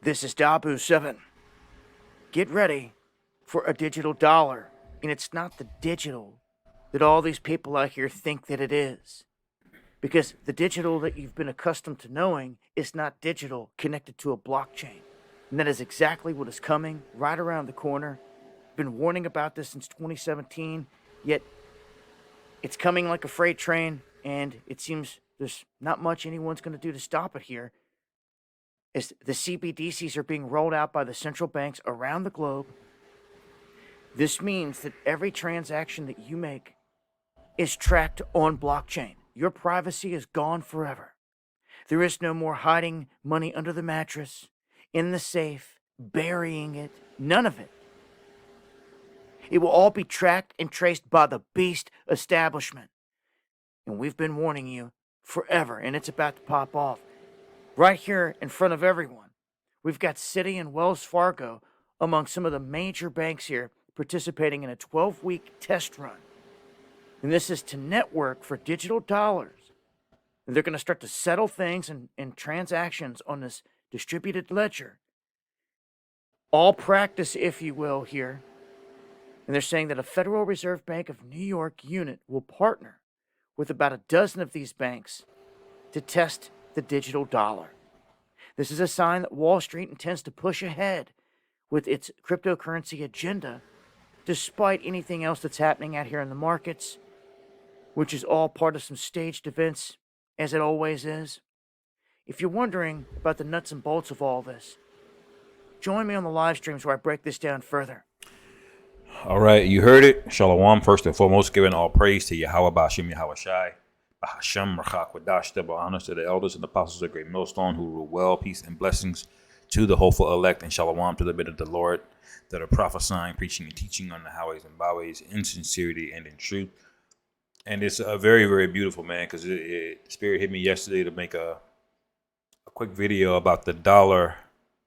This is Dabu7. Get ready for a digital dollar. And it's not the digital that all these people out here think that it is. Because the digital that you've been accustomed to knowing is not digital connected to a blockchain. And that is exactly what is coming right around the corner. Been warning about this since 2017, yet it's coming like a freight train, and it seems there's not much anyone's going to do to stop it here. As the CBDCs are being rolled out by the central banks around the globe, this means that every transaction that you make is tracked on blockchain. Your privacy is gone forever. There is no more hiding money under the mattress, in the safe, burying it. None of it. It will all be tracked and traced by the beast establishment. And we've been warning you forever, and it's about to pop off. Right here in front of everyone, we've got Citi and Wells Fargo among some of the major banks here participating in a 12-week test run. And this is to network for digital dollars. And they're going to start to settle things and transactions on this distributed ledger. All practice, if you will, here. And they're saying that a Federal Reserve Bank of New York unit will partner with about a dozen of these banks to test the digital dollar. This is a sign that Wall Street intends to push ahead with its cryptocurrency agenda, despite anything else that's happening out here in the markets, which is all part of some staged events, as it always is. If you're wondering about the nuts and bolts of all this, join me on the live streams where I break this down further. All right, you heard it. Shalom, first and foremost, giving all praise to Yahweh Bashim Yahweh Shai. Bahasham Rachak Wadash, double honors to the elders and apostles of the great millstone who rule well, peace and blessings to the hopeful elect, and shalom to the bit of the Lord that are prophesying, preaching, and teaching on the highways and byways in sincerity and in truth. And it's a very, very beautiful, man, because the Spirit hit me yesterday to make a quick video about the dollar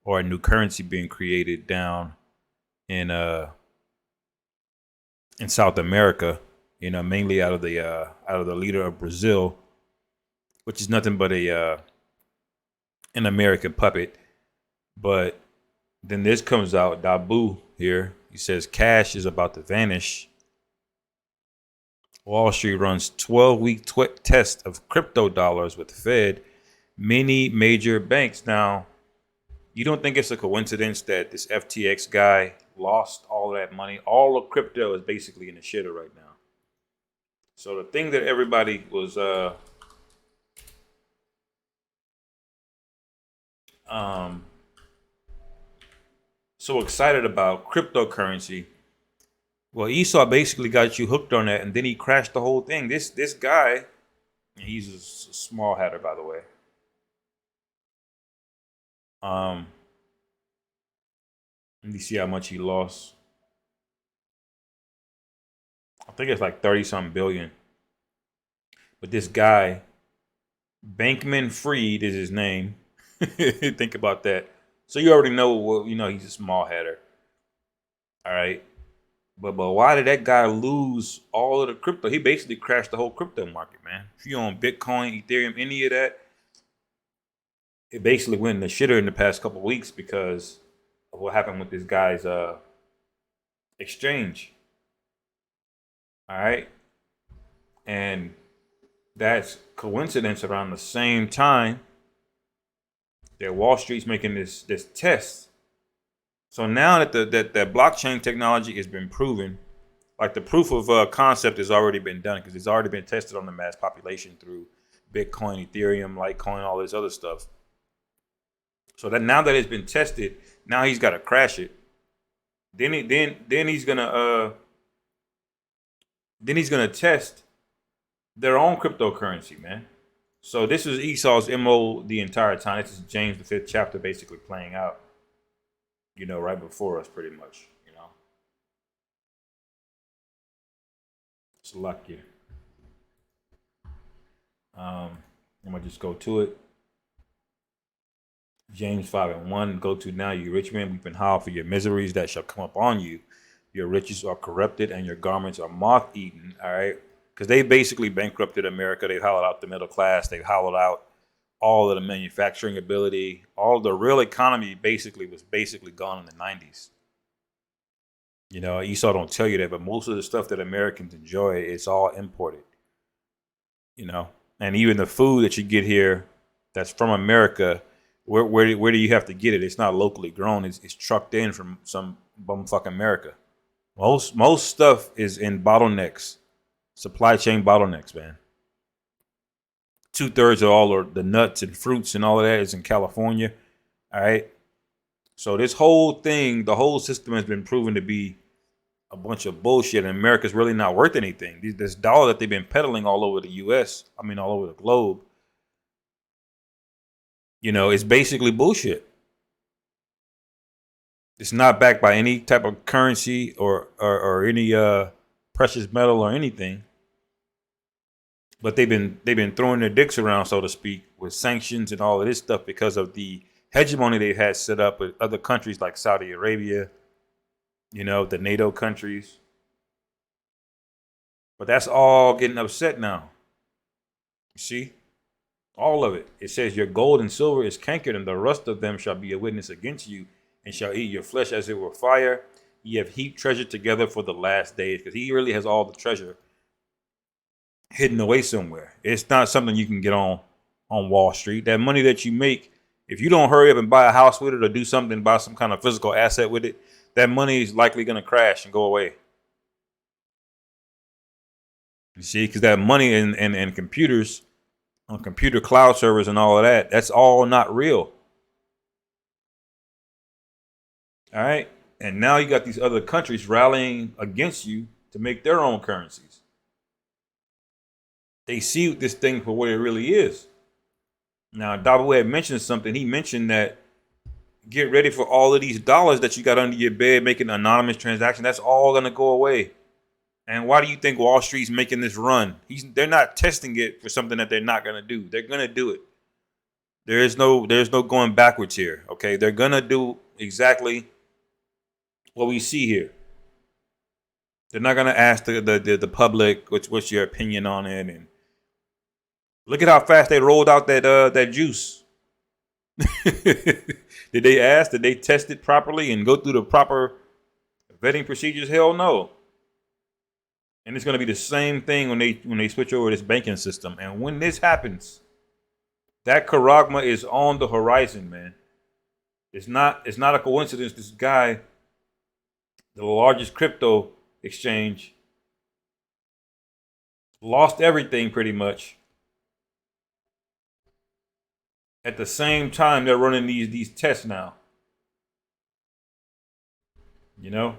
or a new currency being created down in South America, mainly out of the leader of Brazil, which is nothing but an American puppet. But then this comes out, Dabu here. He says cash is about to vanish. Wall Street runs 12-week test of crypto dollars with the Fed, many major banks. Now, you don't think it's a coincidence that this FTX guy lost all that money? All of crypto is basically in the shitter right now. So the thing that everybody was so excited about, cryptocurrency, well, Esau basically got you hooked on that, and then he crashed the whole thing. This guy, he's a small hatter, by the way. Let me see how much he lost. I think it's like 30-something billion. But this guy, Bankman Fried is his name. Think about that. So you already know, he's a small hatter. All right. But why did that guy lose all of the crypto? He basically crashed the whole crypto market, man. If you own Bitcoin, Ethereum, any of that, it basically went in the shitter in the past couple of weeks because of what happened with this guy's exchange. All right. And that's coincidence around the same time that Wall Street's making this test. So now that that blockchain technology has been proven, like the proof of concept has already been done because it's already been tested on the mass population through Bitcoin, Ethereum, Litecoin, all this other stuff. So that now that it's been tested, now he's got to crash it. Then he's gonna test their own cryptocurrency, man. So this is Esau's MO the entire time. This is James the 5th chapter basically playing out, right before us pretty much, It's lucky. I'm going to just go to it. James 5:1, go to now, you rich men, weep and howl for your miseries that shall come upon you. Your riches are corrupted and your garments are moth-eaten, all right? Because they basically bankrupted America. They've hollowed out the middle class. They've hollowed out all of the manufacturing ability, all the real economy was basically gone in the 90s. You know, Esau don't tell you that, but most of the stuff that Americans enjoy, it's all imported. You know, and even the food that you get here that's from America, where do you have to get it? It's not locally grown. It's trucked in from some bumfuck America. Most stuff is in bottlenecks, supply chain bottlenecks, man. 2/3 of all the nuts and fruits and all of that is in California. All right. So this whole thing, the whole system has been proven to be a bunch of bullshit, and America's really not worth anything. This dollar that they've been peddling all over the U.S., all over the globe, you know, it's basically bullshit. It's not backed by any type of currency or any precious metal or anything. But they've been throwing their dicks around, so to speak, with sanctions and all of this stuff because of the hegemony they've had set up with other countries like Saudi Arabia, you know, the NATO countries. But that's all getting upset now. You see? All of it. It says your gold and silver is cankered, and the rust of them shall be a witness against you, and shall eat your flesh as it were fire. Ye have heaped treasure together for the last days. Because he really has all the treasure hidden away somewhere. It's not something you can get on Wall Street. That money that you make, if you don't hurry up and buy a house with it or do something, buy some kind of physical asset with it, that money is likely going to crash and go away. You see, because that money and computers, on computer cloud servers and all of that, that's all not real. All right. And now you got these other countries rallying against you to make their own currencies. They see this thing for what it really is. Now, Dabu had mentioned something. He mentioned that get ready for all of these dollars that you got under your bed making anonymous transaction. That's all going to go away. And why do you think Wall Street's making this run? They're not testing it for something that they're not going to do. They're going to do it. There's no going backwards here. Okay, they're going to do exactly what we see here. They're not going to ask the public what's your opinion on it, and look at how fast they rolled out that juice. Did they ask? Did they test it properly and go through the proper vetting procedures? Hell no. And it's going to be the same thing when they switch over this banking system. And when this happens, that CHARAGMA is on the horizon, man. It's not a coincidence. This guy, the largest crypto exchange, lost everything pretty much. At the same time, they're running these tests now. You know?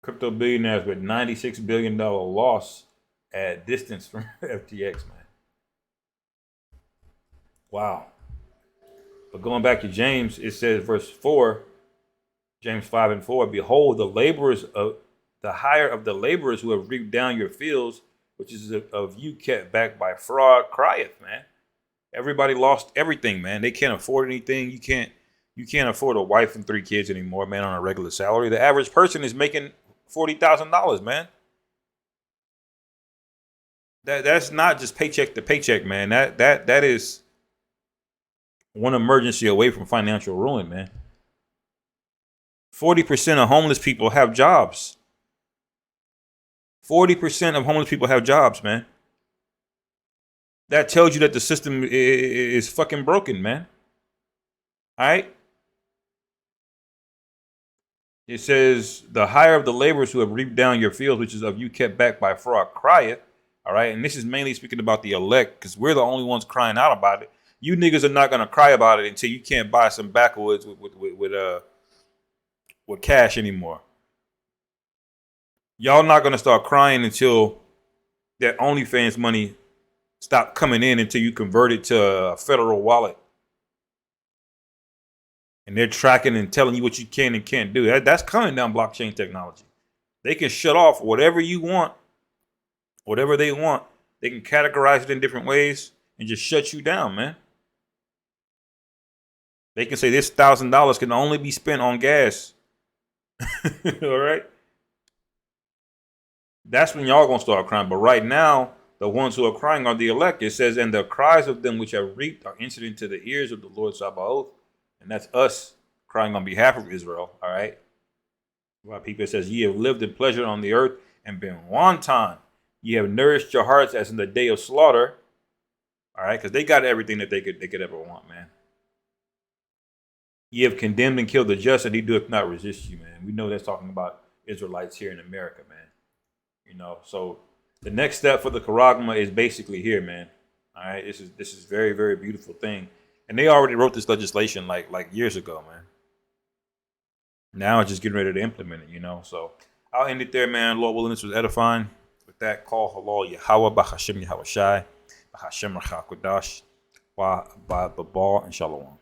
Crypto billionaires with $96 billion loss at distance from FTX, man. Wow. But going back to James, it says verse 4, James 5 and 4, behold, the hire of the laborers who have reaped down your fields, which is of you kept back by fraud, crieth, man. Everybody lost everything, man. They can't afford anything. You can't afford a wife and 3 kids anymore, man, on a regular salary. The average person is making $40,000, man. That's not just paycheck to paycheck, man. That is one emergency away from financial ruin, man. 40% of homeless people have jobs. 40% of homeless people have jobs, man. That tells you that the system is fucking broken, man. All right? It says, the hire of the laborers who have reaped down your fields, which is of you kept back by fraud, crieth. All right? And this is mainly speaking about the elect, because we're the only ones crying out about it. You niggas are not going to cry about it until you can't buy some backwoods with cash anymore. Y'all not going to start crying until that OnlyFans money stop coming in until you convert it to a federal wallet. And they're tracking and telling you what you can and can't do. That's coming down blockchain technology. They can shut off whatever you want, whatever they want. They can categorize it in different ways and just shut you down, man. They can say this $1,000 can only be spent on gas. All right. That's when y'all gonna start crying. But right now, the ones who are crying are the elect. It says, and the cries of them which have reaped are entered into the ears of the Lord Sabaoth. And that's us crying on behalf of Israel. All right. Well, people, it says, ye have lived in pleasure on the earth and been wanton. Ye have nourished your hearts as in the day of slaughter. All right, because they got everything that they could ever want, man. Ye have condemned and killed the just, and he doeth not resist you, man. We know that's talking about Israelites here in America, man. You know, so the next step for the CHARAGMA is basically here, man. All right, this is very, very beautiful thing, and they already wrote this legislation like years ago, man. Now it's just getting ready to implement it, you know. So I'll end it there, man. Lord willing, this was edifying. With that, call halal Yahweh, Bahashem Yahweh Shai, Bahashem Rachakodash, Wa Ba Babal, and Shalom.